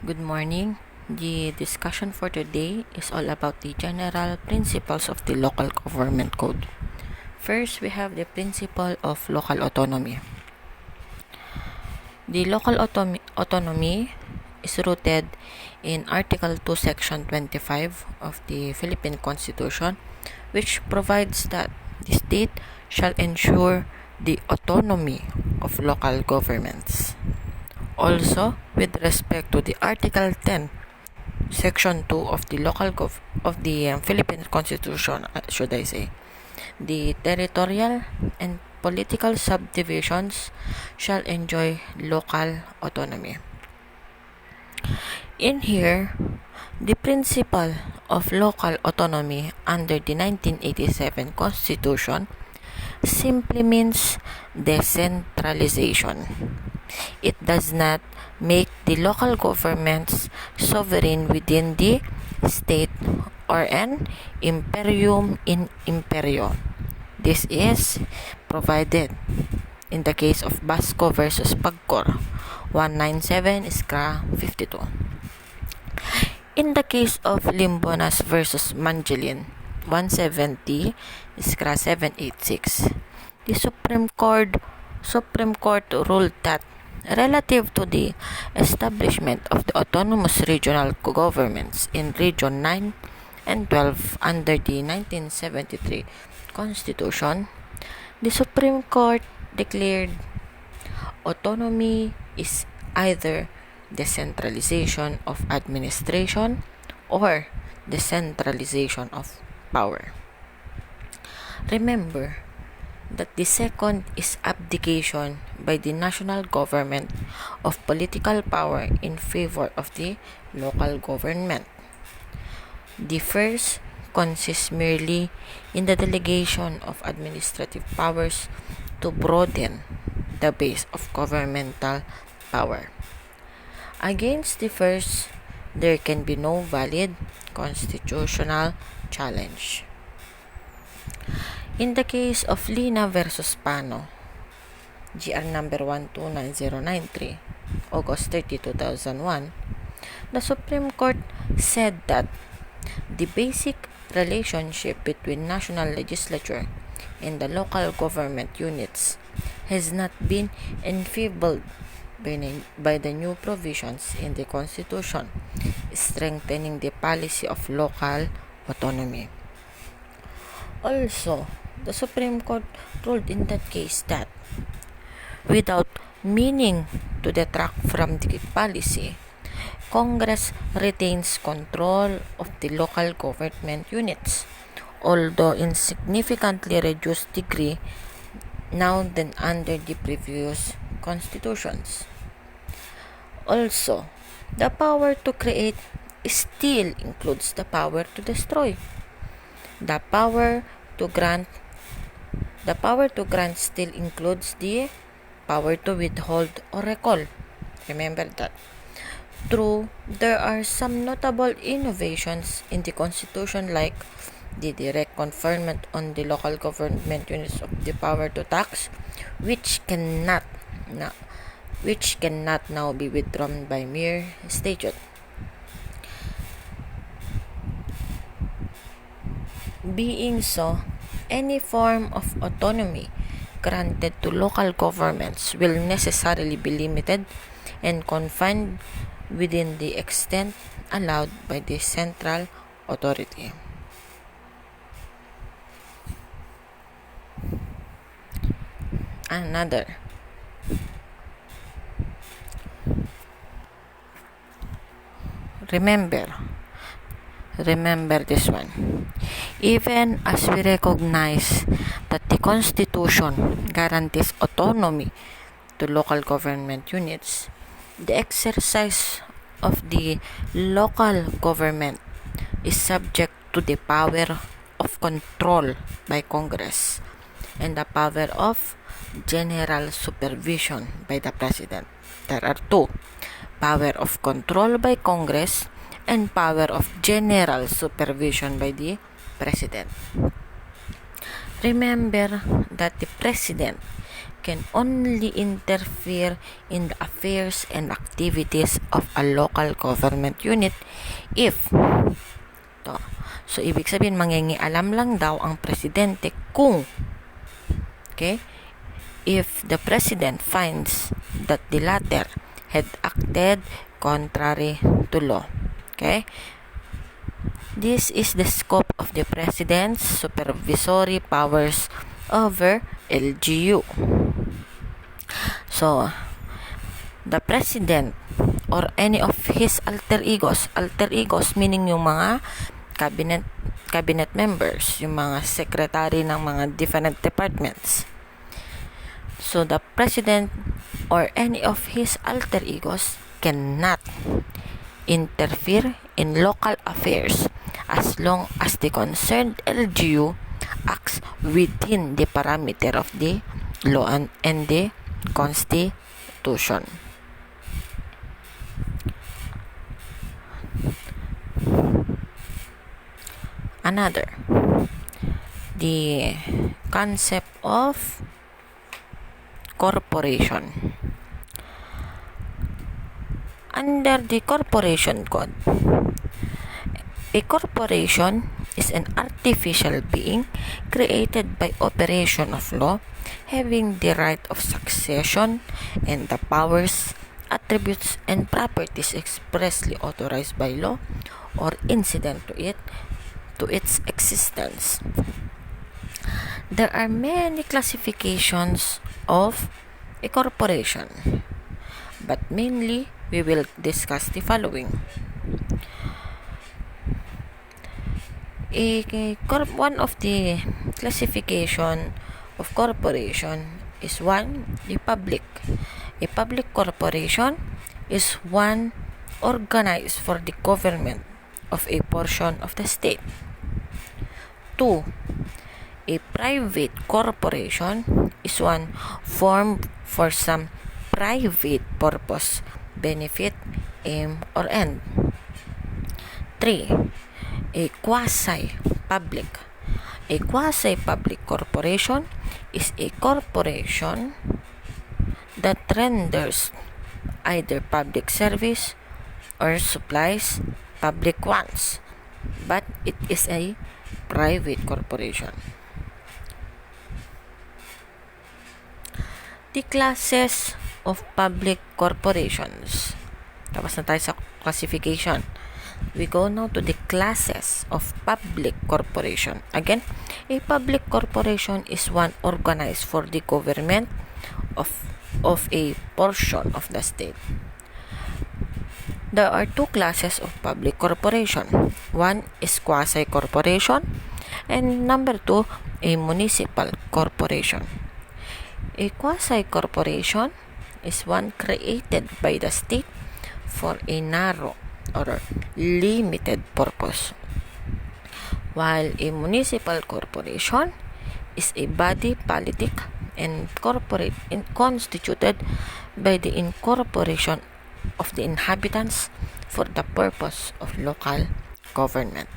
Good morning. The discussion for today is all about the general principles of the local government code. First, we have the principle of local autonomy. The local autonomy is rooted in Article 2, Section 25 of the Philippine Constitution, which provides that the state shall ensure the autonomy of local governments. Also, with respect to the Article 10, Section 2 of the Philippine Constitution, should I say, the territorial and political subdivisions shall enjoy local autonomy. In here, the principle of local autonomy under the 1987 Constitution simply means decentralization. It does not make the local governments sovereign within the state or an imperium in imperio. This is provided in the case of Basco versus Pagcor 197-52. In the case of Limbonas versus Manjilin 170-786, the Supreme Court ruled that relative to the establishment of the autonomous regional governments in Region 9 and 12 under the 1973 Constitution, the Supreme Court declared autonomy is either decentralization of administration or decentralization of power. Remember that the second is abdication by the national government of political power in favor of the local government. The first consists merely in the delegation of administrative powers to broaden the base of governmental power. Against the first, there can be no valid constitutional challenge. In the case of Lina versus Pano, GR number 129093, August 30, 2001, the Supreme Court said that the basic relationship between national legislature and the local government units has not been enfeebled by the new provisions in the Constitution, strengthening the policy of local autonomy. Also, the Supreme Court ruled in that case that, without meaning to detract from the policy, Congress retains control of the local government units, although in significantly reduced degree now than under the previous constitutions. Also, the power to create still includes the power to destroy. The power to grant still includes the power to withhold or recall. Remember that. True, there are some notable innovations in the Constitution, like the direct conferment on the local government units of the power to tax, which cannot now be withdrawn by mere statute. Being so, any form of autonomy granted to local governments will necessarily be limited and confined within the extent allowed by the central authority. Another. Remember this one. Even as we recognize that the Constitution guarantees autonomy to local government units, the exercise of the local government is subject to the power of control by Congress and the power of general supervision by the President. There are two: power of control by Congress and power of general supervision by the President. Remember that the President can only interfere in the affairs and activities of a local government unit if to. So, ibig sabihin, mangingialam lang daw ang presidente kung, okay, if the president finds that the latter had acted contrary to law. Okay? This is the scope of the president's supervisory powers over LGU. So, the president or any of his alter egos meaning yung mga cabinet members, yung mga secretary ng mga different departments. So, the president or any of his alter egos cannot interfere in local affairs as long as the concerned LGU acts within the parameter of the law and the Constitution. Another, the concept of corporation. Under the Corporation Code, a corporation is an artificial being created by operation of law, having the right of succession and the powers, attributes, and properties expressly authorized by law or incident to its existence. There are many classifications of a corporation, but mainly we will discuss the following. One of the classification of corporation is one, the public. A public corporation is one organized for the government of a portion of the state. 2. A private corporation is one formed for some private purpose, benefit, aim, or end. 3. A quasi-public. A quasi-public corporation is a corporation that renders either public service or supplies public ones, but it is a private corporation. The classes of public corporations. Tapos na tayo sa classification. We go now to the classes of public corporation. Again, a public corporation is one organized for the government of a portion of the state. There are two classes of public corporation. One is quasi-corporation, and number 2, a municipal corporation. A quasi-corporation is one created by the state for a narrow or limited purpose, while a municipal corporation is a body politic and corporate and constituted by the incorporation of the inhabitants for the purpose of local government.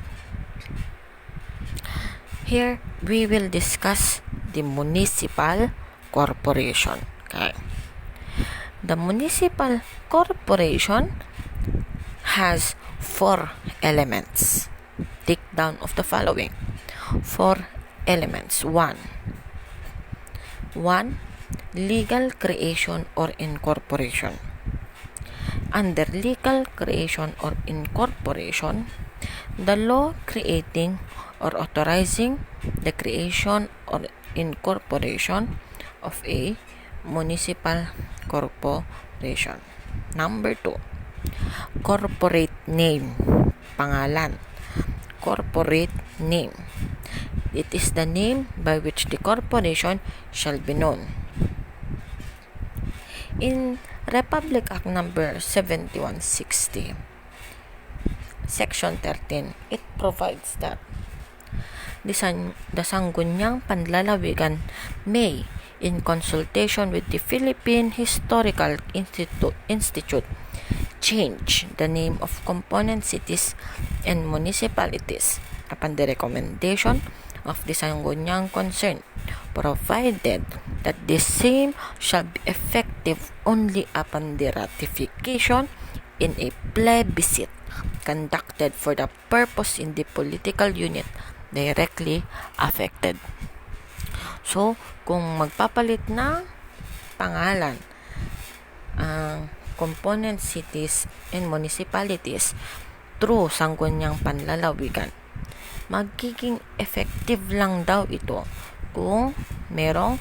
Here we will discuss the municipal corporation. Okay. The municipal corporation has 4 elements. Take down of the following 4 elements. 1. Legal creation or incorporation. Under legal creation or incorporation, the law creating or authorizing the creation or incorporation of a municipal corporation. Number 2, corporate name, pangalan. Corporate name. It is the name by which the corporation shall be known. In Republic Act number 7160, Section 13, it provides that the Sangguniang Panlalawigan may, in consultation with the Philippine Historical Institute, change the name of component cities and municipalities upon the recommendation of the Sangguniang concerned provided that the same shall be effective only upon the ratification in a plebiscite conducted for the purpose in the political unit directly affected. So, kung magpapalit ng pangalan ang component cities and municipalities through sangguniang panlalawigan, magiging effective lang daw ito kung merong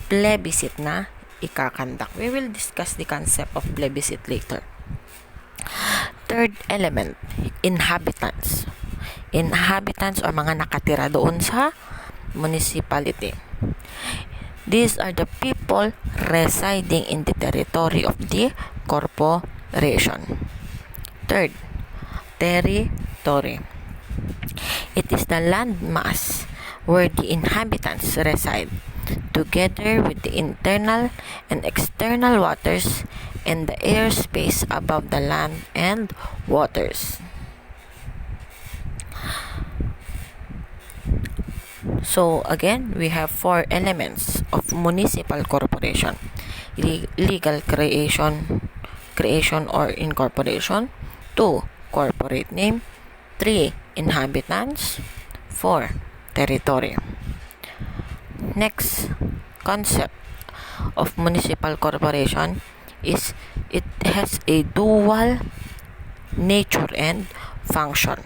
plebiscite na ikakandak. We will discuss the concept of plebiscite later. Third element, inhabitants. Inhabitants or mga nakatira doon sa municipality. These are the people residing in the territory of the corporation. Third, territory. It is the landmass where the inhabitants reside, together with the internal and external waters and the airspace above the land and waters. So again, we have 4 elements of municipal corporation: legal creation or incorporation; 2, corporate name; 3, inhabitants; 4, territory. Next concept of municipal corporation is it has a dual nature and function.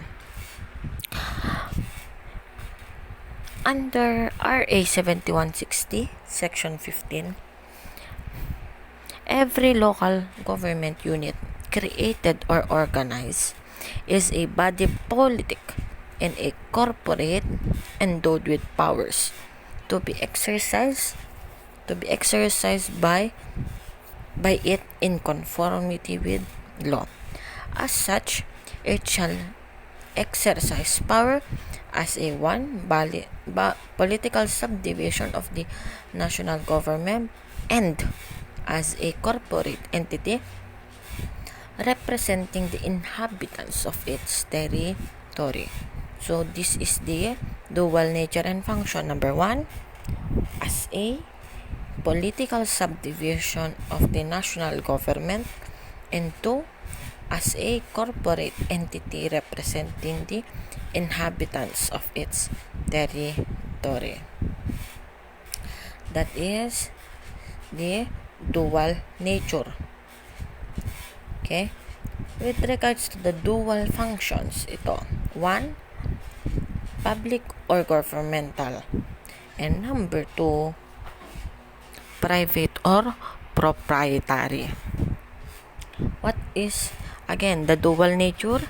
Under RA 7160, Section 15, every local government unit created or organized is a body politic and a corporate endowed with powers to be exercised by it in conformity with law. As such, it shall exercise power as a political subdivision of the national government and as a corporate entity representing the inhabitants of its territory. So this is the dual nature and function. Number 1, as a political subdivision of the national government, and 2, as a corporate entity representing the inhabitants of its territory. That is the dual nature. Okay? With regards to the dual functions, ito: 1, public or governmental, and number 2, private or proprietary. What is, again, the dual nature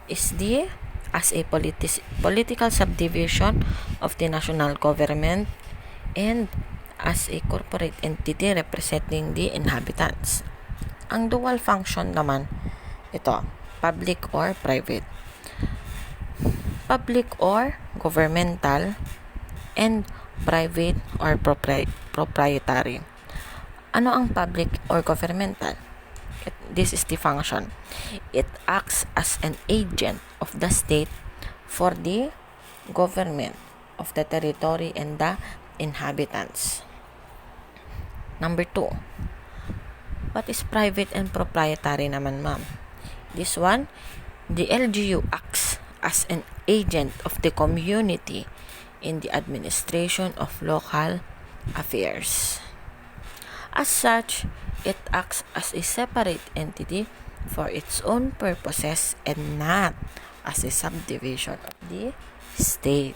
is the as a political subdivision of the national government and as a corporate entity representing the inhabitants. Ang dual function naman, ito, public or private. Public or governmental and private or proprietary. Ano ang public or governmental? This is the function. It acts as an agent of the state for the government of the territory and the inhabitants. Number 2, what is private and proprietary naman, ma'am? This one, the LGU acts as an agent of the community in the administration of local affairs. As such, it acts as a separate entity for its own purposes and not as a subdivision of the state.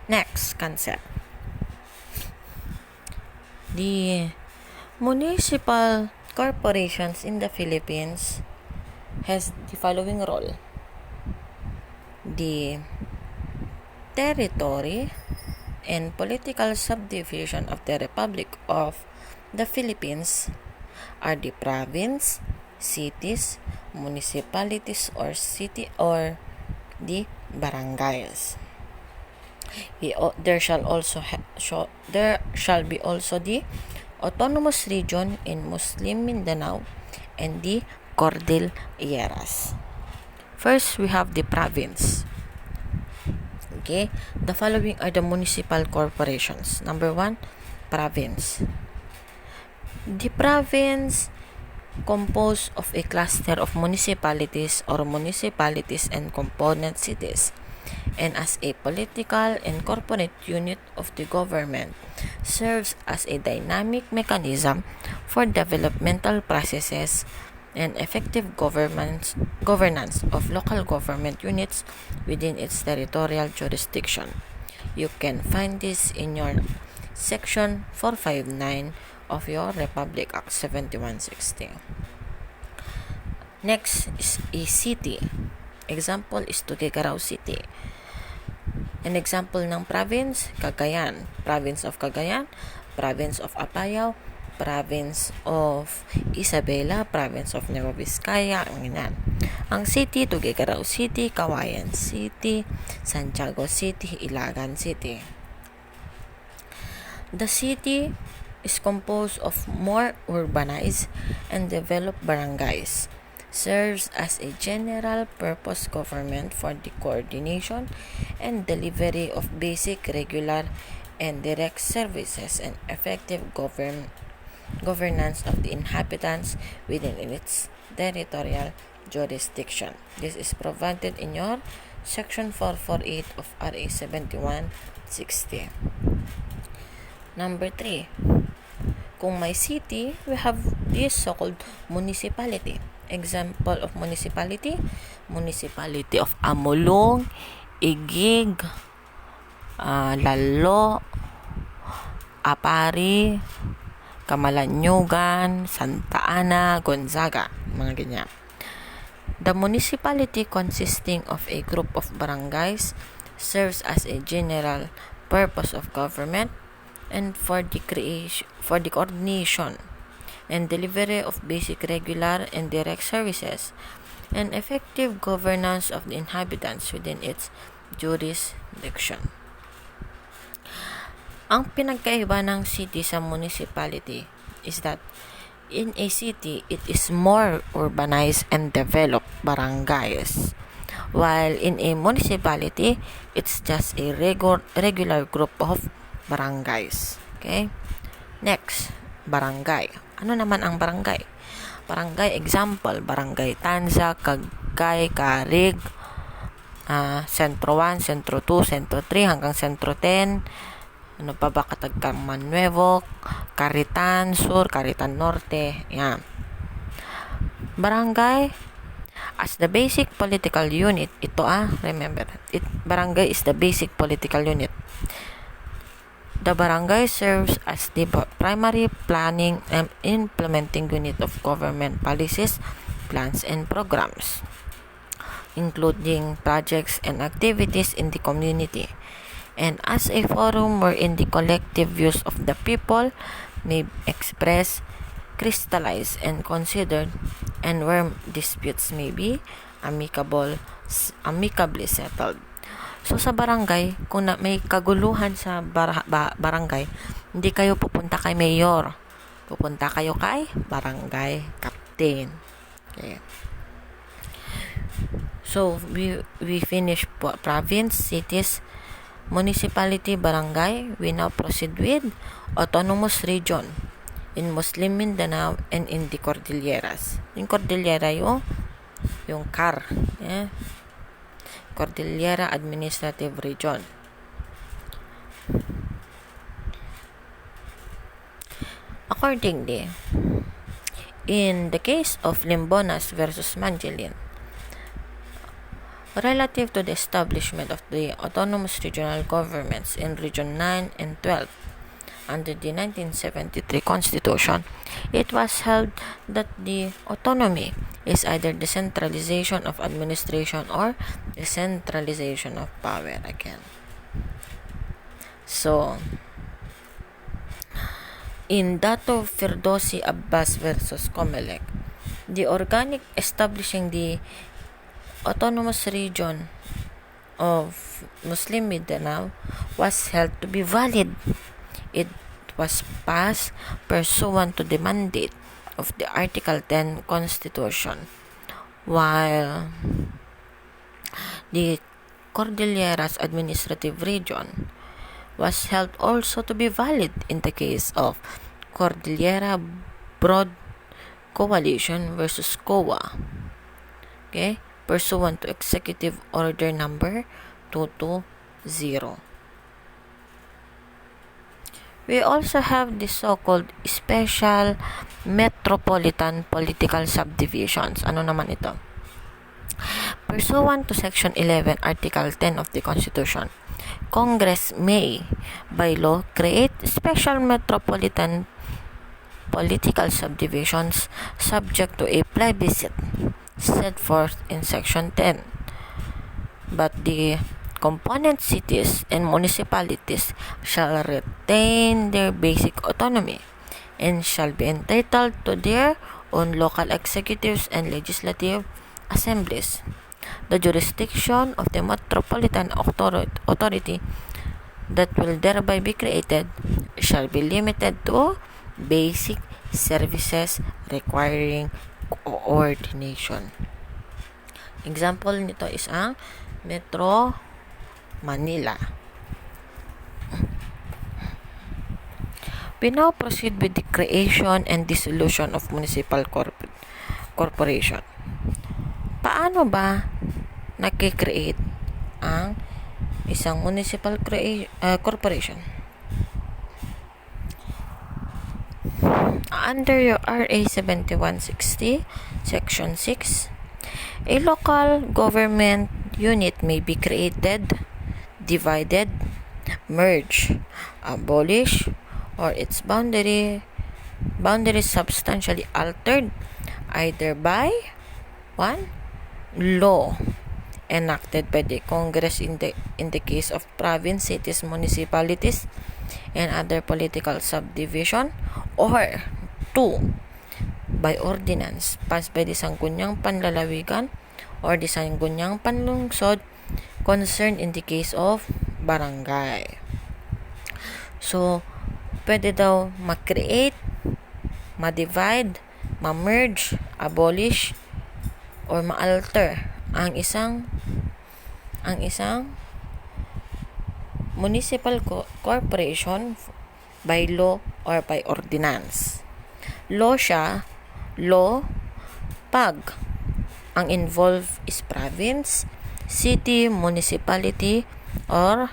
Next concept. The municipal corporations in the Philippines has the following role: the territory and political subdivision of the Republic of the Philippines are the province, cities, municipalities or city or the barangays. There shall be also the autonomous region in Muslim Mindanao and the Cordilleras. First, we have the province. Okay, the following are the municipal corporations. Number 1, province. The province composed of a cluster of municipalities or municipalities and component cities, and as a political and corporate unit of the government, serves as a dynamic mechanism for developmental processes and effective governance of local government units within its territorial jurisdiction. You can find this in your section 459 of your Republic Act 7160. Next is a city. Example is Tuguegarao City. An example ng province, Cagayan. Province of Cagayan, Province of Apayao, Province of Isabela, Province of Nueva Vizcaya, ganyan. Ang city, Tuguegarao City, Cauayan City, Santiago City, Ilagan City. The city is composed of more urbanized and developed barangays. Serves as a general purpose government for the coordination and delivery of basic, regular, and direct services and effective governance of the inhabitants within its territorial jurisdiction. This is provided in your section 448 of RA 7160. Number 3, kung may city, we have this so-called municipality. Example of municipality, municipality of Amulong, Igig, Lalo, Apari, Camalanyugan, Santa Ana, Gonzaga, mga ganyan. The municipality consisting of a group of barangays serves as a general purpose of government and for the coordination and delivery of basic, regular, and direct services and effective governance of the inhabitants within its jurisdiction. Ang pinagkaiba ng city sa municipality is that in a city, it is more urbanized and developed barangays, while in a municipality, it's just a regular group of barangays. Okay? Next, barangay. Ano naman ang barangay? Barangay, example, Barangay Tanza, Cagay, Carig, Sentro 1, Sentro 2, Sentro 3, hanggang Sentro 10. Ano pa ba? Katagkaman Nuevo, Caritan Sur, Caritan Norte. Yan. Barangay, as the basic political unit, remember, barangay is the basic political unit. The barangay serves as the primary planning and implementing unit of government policies, plans, and programs, including projects and activities in the community, and as a forum wherein the collective views of the people may be expressed, crystallized, and considered, and where disputes may be amicably settled. So sa barangay, kung may kaguluhan sa barangay, hindi kayo pupunta kay mayor. Pupunta kayo kay barangay captain. Okay. So we finish province, cities, municipality, barangay. We now proceed with autonomous region in Muslim Mindanao and in the Cordilleras. Yung Cordillera yung CAR. Yeah? Cordillera Administrative Region. Accordingly, in the case of Limbonas versus Manjilin, relative to the establishment of the autonomous regional governments in Region 9 and 12 under the 1973 Constitution, it was held that the autonomy is either decentralization of administration or decentralization of power again. So, in Dato Firdausi Abbas versus Comelec, the organic establishing the autonomous region of Muslim Mindanao was held to be valid. It was passed pursuant to the mandate of the Article 10 Constitution, while the Cordilleras Administrative Region was held also to be valid in the case of Cordillera Broad Coalition versus COA, okay, pursuant to Executive Order number 220. We also have the so-called Special Metropolitan Political Subdivisions. Ano naman ito? Pursuant to Section 11, Article 10 of the Constitution, Congress may, by law, create special metropolitan political subdivisions subject to a plebiscite set forth in Section 10. But the component cities and municipalities shall retain their basic autonomy and shall be entitled to their own local executives and legislative assemblies. The jurisdiction of the metropolitan authority that will thereby be created shall be limited to basic services requiring coordination. Example nito is ang Metro Manila. We now proceed with the creation and dissolution of municipal corporation. Paano ba nagki-create ang isang municipal corporation? Under your RA 7160, Section 6, a local government unit may be created, divided, merged, abolished, or its boundaries substantially altered either by 1. Law enacted by the Congress in the case of province, cities, municipalities, and other political subdivision, or 2. By ordinance passed by the Sangguniang Panlalawigan or the Sangguniang Panlungsod concerned in the case of barangay. So, pwede daw ma-create, ma-divide, ma-merge, abolish, or ma-alter ang isang municipal corporation by law or by ordinance. Law pag ang involved is province, city, municipality, or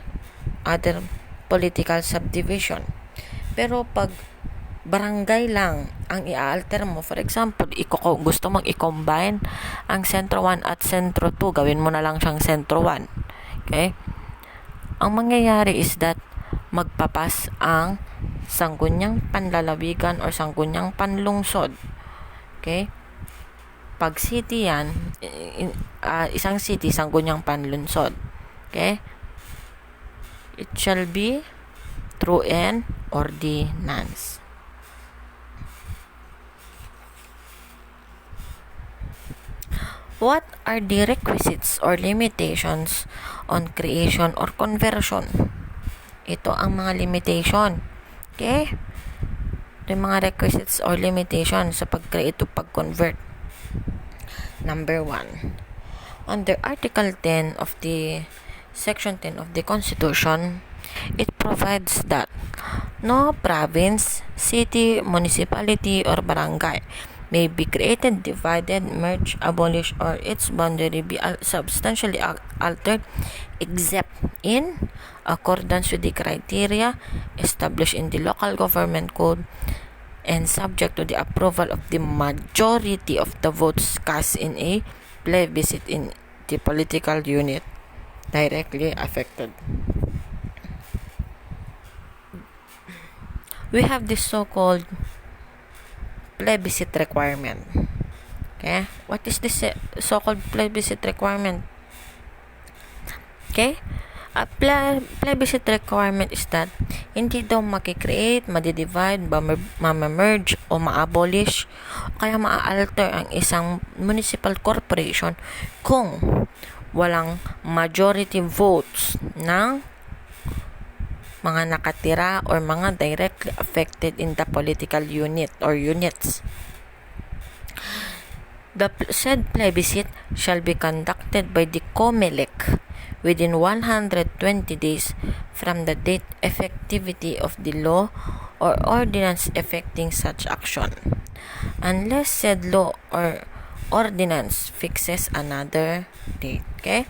other political subdivision. Pero pag barangay lang ang i-alter mo, for example, gusto mong i-combine ang Sentro 1 at Sentro 2, gawin mo na lang siyang Sentro 1. Okay? Ang mangyayari is that magpapas ang Sangguniang Panlalawigan or Sangguniang Panlungsod. Okay? Pag city yan, isang city, Sangguniang Panlungsod. Okay? It shall be through an ordinance. What are the requisites or limitations on creation or conversion? Ito ang mga limitation. Okay? Ito yung mga requisites or limitations sa pag-create o pag-convert. Number 1. Under Article 10 of the Section 10 of the Constitution, it provides that no province, city, municipality, or barangay may be created, divided, merged, abolished, or its boundary be substantially altered except in accordance with the criteria established in the local government code and subject to the approval of the majority of the votes cast in a plebiscite in the political unit directly affected. We have this so-called plebiscite requirement. Okay? What is this so-called plebiscite requirement? Okay? A plebiscite requirement is that hindi daw makikreate, madidivide, ma-merge, o ma-abolish, o kaya ma-alter ang isang municipal corporation kung walang majority votes ng mga nakatira or mga directly affected in the political unit or units. The said plebiscite shall be conducted by the COMELEC within 120 days from the date effectivity of the law or ordinance affecting such action, unless said law or ordinance fixes another date. Okay?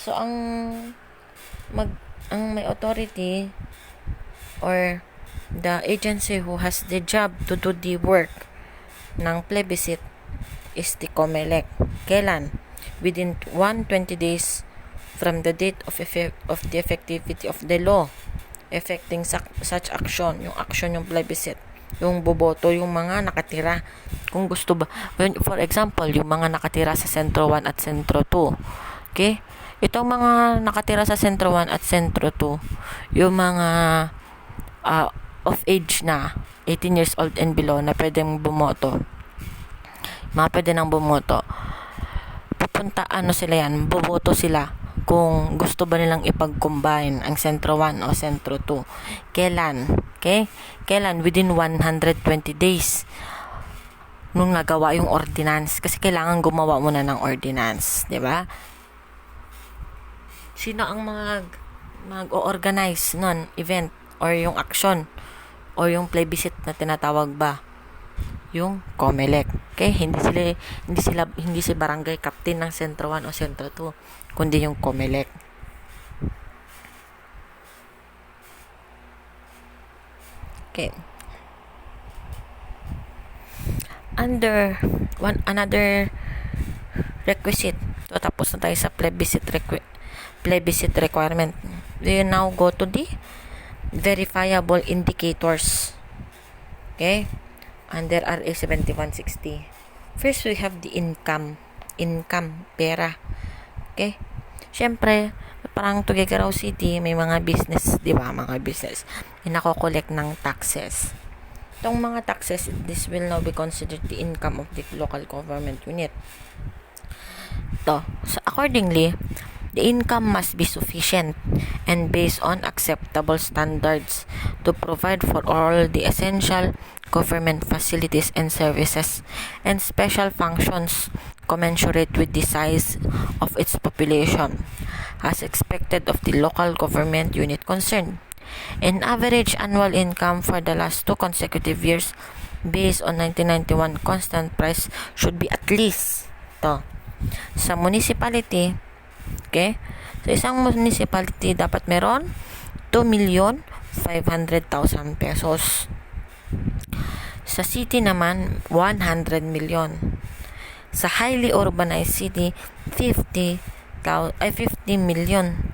So, ang may authority or the agency who has the job to do the work ng plebiscite is the COMELEC. Kailan? Within 120 days from the date of the effectivity of the law affecting such action. Yung action yung plebiscite. Yung boboto, yung mga nakatira. Kung gusto ba, for example, yung mga nakatira sa Sentro 1 at Sentro 2. Okay? Itong mga nakatira sa Sentro 1 at Sentro 2, yung mga of age na, 18 years old and below, na pwedeng bumoto. Mga pwede nang bumoto. Boboto sila kung gusto ba nilang ipag-combine ang Sentro 1 o Sentro 2. Kailan? Okay? Kailan? Within 120 days nung nagawa yung ordinance. Kasi kailangan gumawa muna ng ordinance. Diba? Sino ang mag-organize nun event or yung action or yung plebiscite na tinatawag ba? Yung COMELEC. Okay? Hindi si barangay captain ng Sentro 1 o Sentro 2, kundi yung COMELEC. Okay. Another requisite. So, tapos na tayo sa plebiscite requirement. We now go to the verifiable indicators. Okay? Under RA 7160. First, we have the income, pera. Okay? Siyempre, parang Tuguegarao City, may mga business, di ba? Mga business. Nako-collect ng taxes. Itong mga taxes, this will now be considered the income of the local government unit. So, accordingly, the income must be sufficient and based on acceptable standards to provide for all the essential government facilities and services and special functions commensurate with the size of its population, as expected of the local government unit concerned. An average annual income for the last 2 consecutive years based on 1991 constant price should be at least sa municipality. Okay? So, isang municipality dapat meron 2,500,000 pesos. Sa city naman, 100 million. Sa highly urbanized city, 50 million.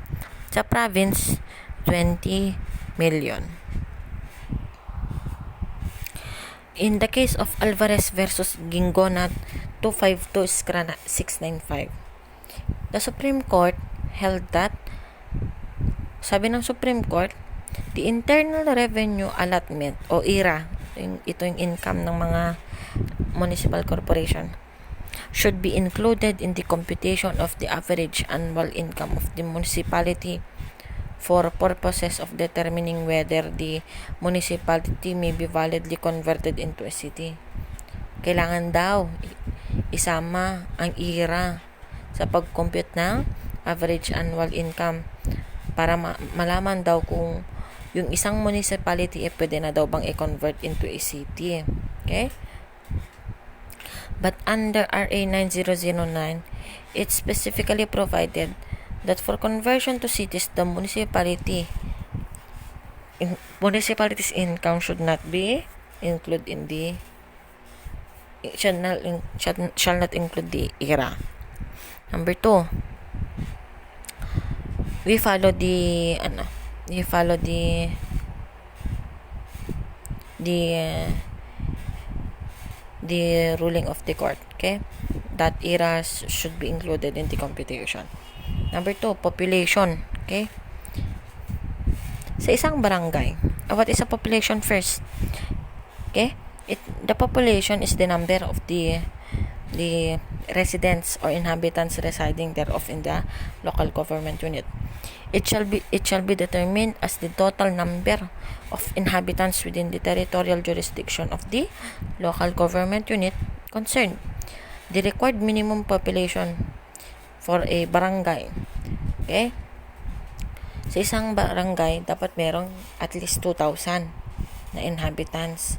Sa province, 20 million. In the case of Alvarez versus Gingonat, 252-695, the Supreme Court held that, sabi ng Supreme Court, the Internal Revenue Allotment o IRA, ito yung income ng mga municipal corporation, should be included in the computation of the average annual income of the municipality for purposes of determining whether the municipality may be validly converted into a city. Kailangan daw isama ang IRA sa pag-compute ng average annual income para malaman daw kung yung isang municipality pwede na daw bang i-convert into a city. Okay? But under RA 9009, it specifically provided that for conversion to cities, the municipality's income should not be included in the shall not include the IRA. Number 2, we follow the ruling of the court, okay, that IRA should be included in the computation. Number 2, population, okay. Sa isang barangay, what is a population first? Okay, the population is the number of the residents or inhabitants residing thereof in the local government unit. It shall be determined as the total number of inhabitants within the territorial jurisdiction of the local government unit concerned. The required minimum population for a barangay Okay? Sa isang barangay, dapat merong at least 2,000 na inhabitants.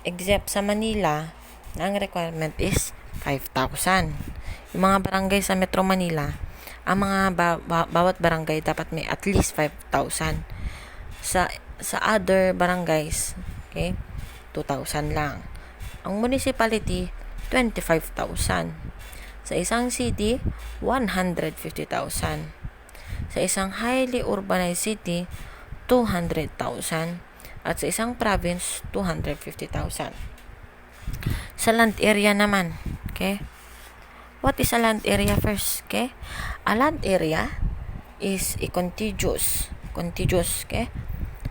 Except sa Manila, ang requirement is 5,000. Yung mga barangay sa Metro Manila, ang mga bawat barangay dapat may at least 5,000. Sa other barangays, okay, 2,000 lang. Ang municipality, 25,000. Sa isang city, 150,000. Sa isang highly urbanized city, 200,000. At sa isang province, 250,000. Sa land area naman, okay? What is a land area first, okay? A land area is a contiguous, okay?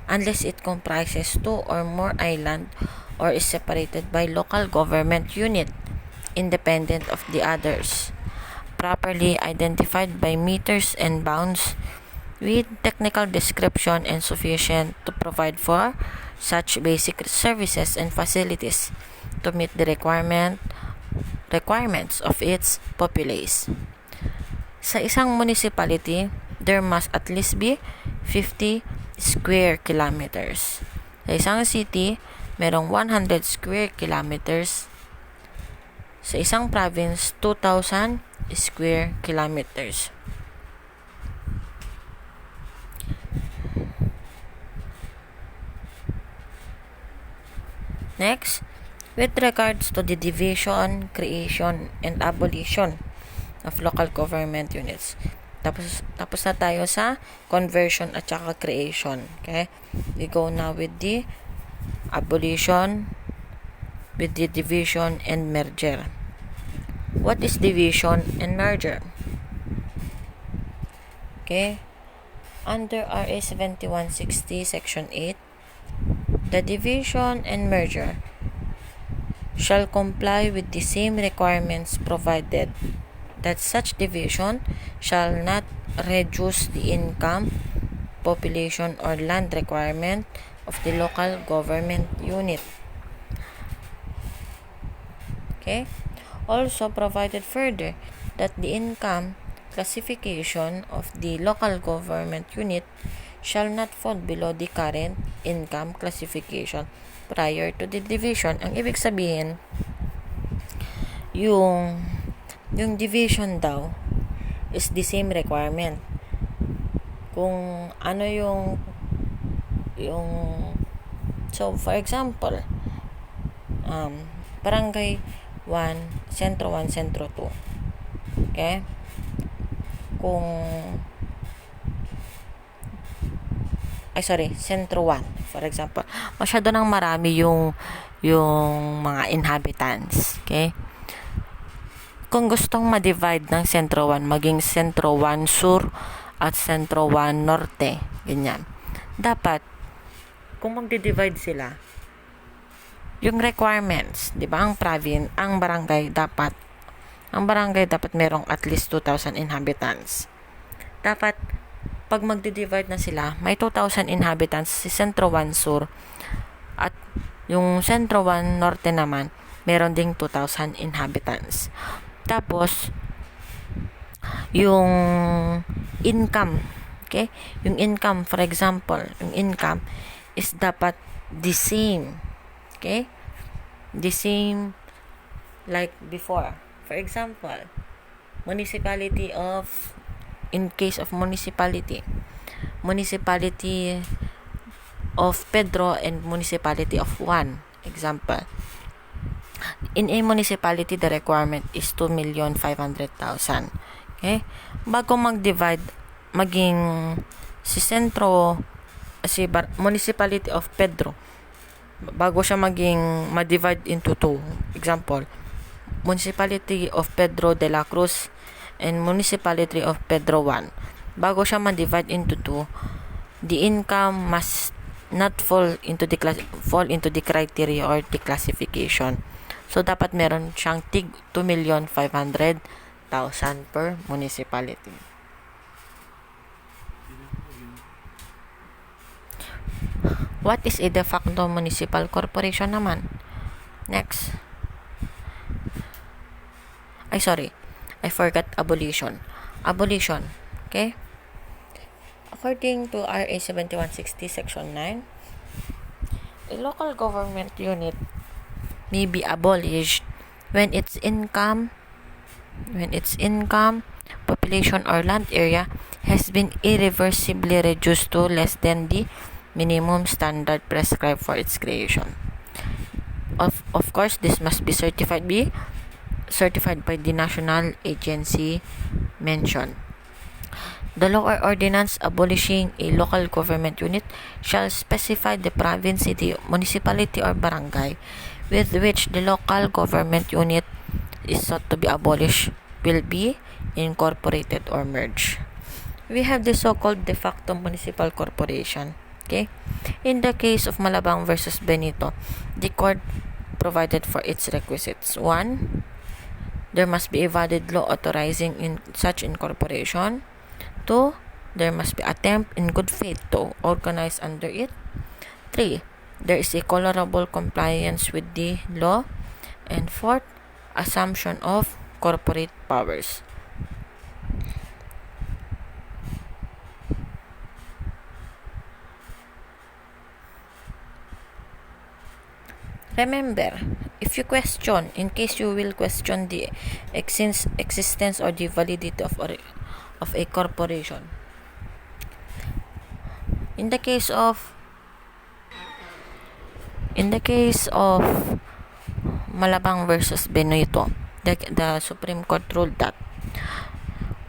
Unless it comprises 2 or more island or is separated by local government unit independent of the others, properly identified by meters and bounds with technical description and sufficient to provide for such basic services and facilities to meet the requirements of its populace. Sa isang municipality, there must at least be 50 square kilometers. Sa isang city, merong 100 square kilometers. Sa isang province, 2,000 square kilometers. Next, with regards to the division, creation, and abolition of local government units. Tapos na tayo sa conversion at saka creation. Okay? We go now with the abolition, with the division and merger. What is division and merger? Okay? Under RA 7160 Section 8, the division and merger shall comply with the same requirements provided that such division shall not reduce the income, population, or land requirement of the local government unit. Okay? Also provided further that the income classification of the local government unit shall not fall below the current income classification prior to the division. Ang ibig sabihin, yung division daw is the same requirement. Kung ano yung so for example, barangay 1, sentro 1, sentro 2. Okay? Sentro 1, for example. Masyado nang marami yung mga inhabitants. Okay? Kung gustong ma-divide ng sentro 1, maging sentro 1 sur at sentro 1 norte, ganyan. Dapat, kung magdi-divide sila, yung requirements, di ba, ang barangay dapat merong at least 2,000 inhabitants. Dapat, pag magdi-divide na sila, may 2,000 inhabitants si Sentro 1 Sur at yung Sentro 1 Norte naman, meron ding 2,000 inhabitants. Tapos, yung income, okay? Yung income, for example, yung income is dapat the same, okay? The same like before. For example, in case of municipality of Pedro and municipality of Juan, example. In a municipality, the requirement is 2,500,000. Okay? Bago mag-divide, maging municipality of Pedro, bago siya ma-divide into 2, example, municipality of Pedro de la Cruz and municipality of Pedro 1. Bago siya ma-divide into 2, the income must not fall into the criteria or the classification. So, dapat meron siyang tig 2,500,000 per municipality. What is a de facto municipal corporation naman? Next. I forgot abolition. Abolition, okay? According to RA 7160 Section 9, a local government unit may be abolished when its income, population, or land area has been irreversibly reduced to less than the minimum standard prescribed for its creation. Of course, this must be certified by the national agency mentioned. The law or ordinance abolishing a local government unit shall specify the province, city, municipality, or barangay with which the local government unit is sought to be abolished will be incorporated or merged. We have the so-called de facto municipal corporation. Okay? In the case of Malabang versus Benito, the court provided for its requisites. 1. There must be a valid law authorizing in such incorporation. 2. There must be attempt in good faith to organize under it. 3. There is a tolerable compliance with the law. And 4th, assumption of corporate powers. Remember, if you question, in case you will question the existence or the validity of a corporation, in the case of Malabang versus Benito, the Supreme Court ruled that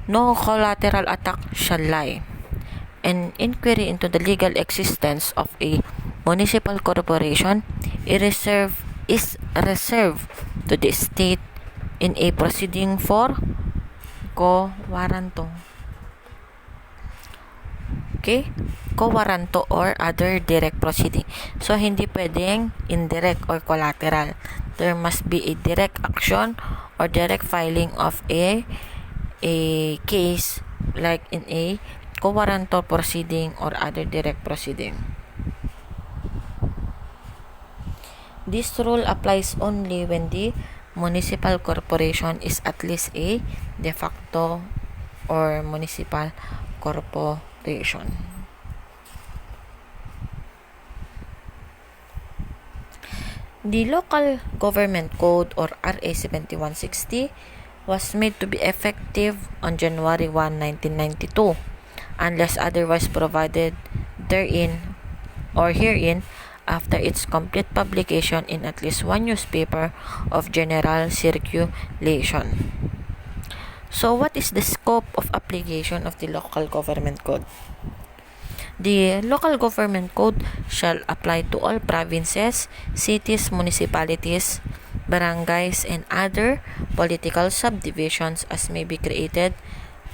no collateral attack shall lie. An inquiry into the legal existence of a municipal corporation is reserved to the state in a proceeding for quo warranto. Okay? Quo warranto or other direct proceeding. So, hindi pwedeng indirect or collateral. There must be a direct action or direct filing of a case like in a quo warranto proceeding or other direct proceeding. This rule applies only when the municipal corporation is at least a de facto or municipal corporation. The Local Government Code or RA 7160 was made to be effective on January 1, 1992 unless otherwise provided therein or herein after its complete publication in at least one newspaper of general circulation. So, what is the scope of application of the Local Government Code? The Local Government Code shall apply to all provinces, cities, municipalities, barangays, and other political subdivisions as may be created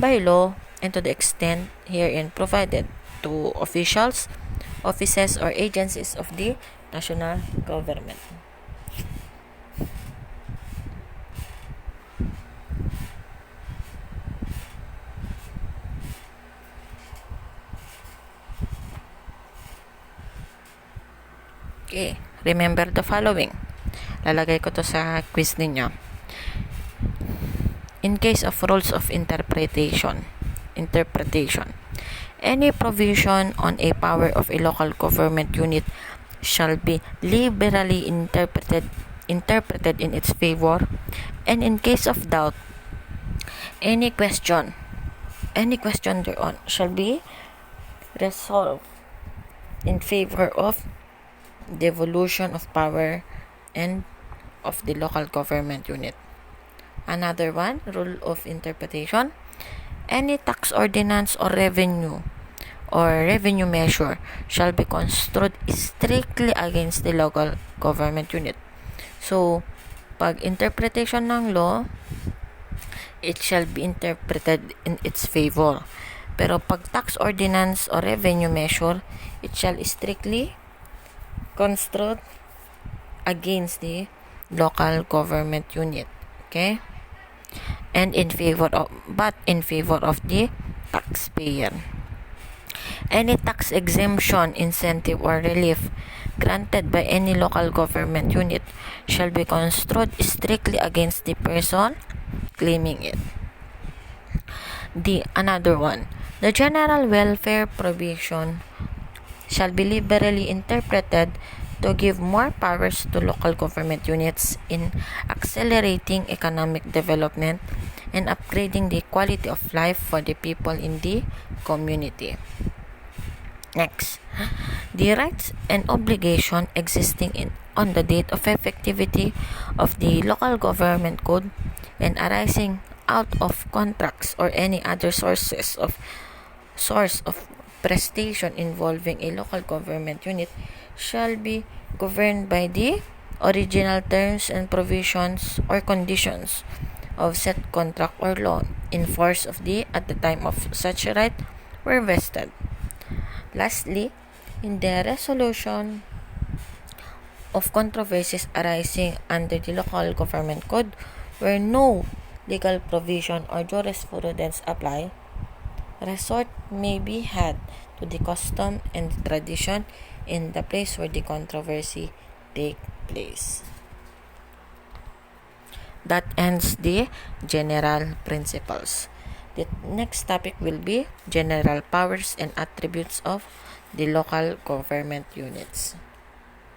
by law and to the extent herein provided to officials, offices, or agencies of the national government. Okay, remember the following. Lalagay ko to sa quiz ninyo. In case of rules of interpretation, any provision on a power of a local government unit shall be liberally interpreted in its favor, and in case of doubt, any question thereon shall be resolved in favor of devolution of power and of the local government unit. Another one, rule of interpretation. Any tax ordinance or revenue measure shall be construed strictly against the local government unit. So, pag interpretation ng law, it shall be interpreted in its favor. Pero pag tax ordinance or revenue measure, it shall strictly construed against the local government unit. Okay? And in favor of the taxpayer. Any tax exemption, incentive, or relief granted by any local government unit shall be construed strictly against the person claiming it. Another one, The general welfare provision shall be liberally interpreted to give more powers to local government units in accelerating economic development and upgrading the quality of life for the people in the community. Next, the rights and obligation existing on the date of effectivity of the local government code and arising out of contracts or any other source of prestation involving a local government unit shall be governed by the original terms and provisions or conditions of said contract or law in force at the time of such right were vested. Lastly, in the resolution of controversies arising under the local government code where no legal provision or jurisprudence apply, resort may be had to the custom and tradition in the place where the controversy take place. That ends the general principles. The next topic will be general powers and attributes of the local government units.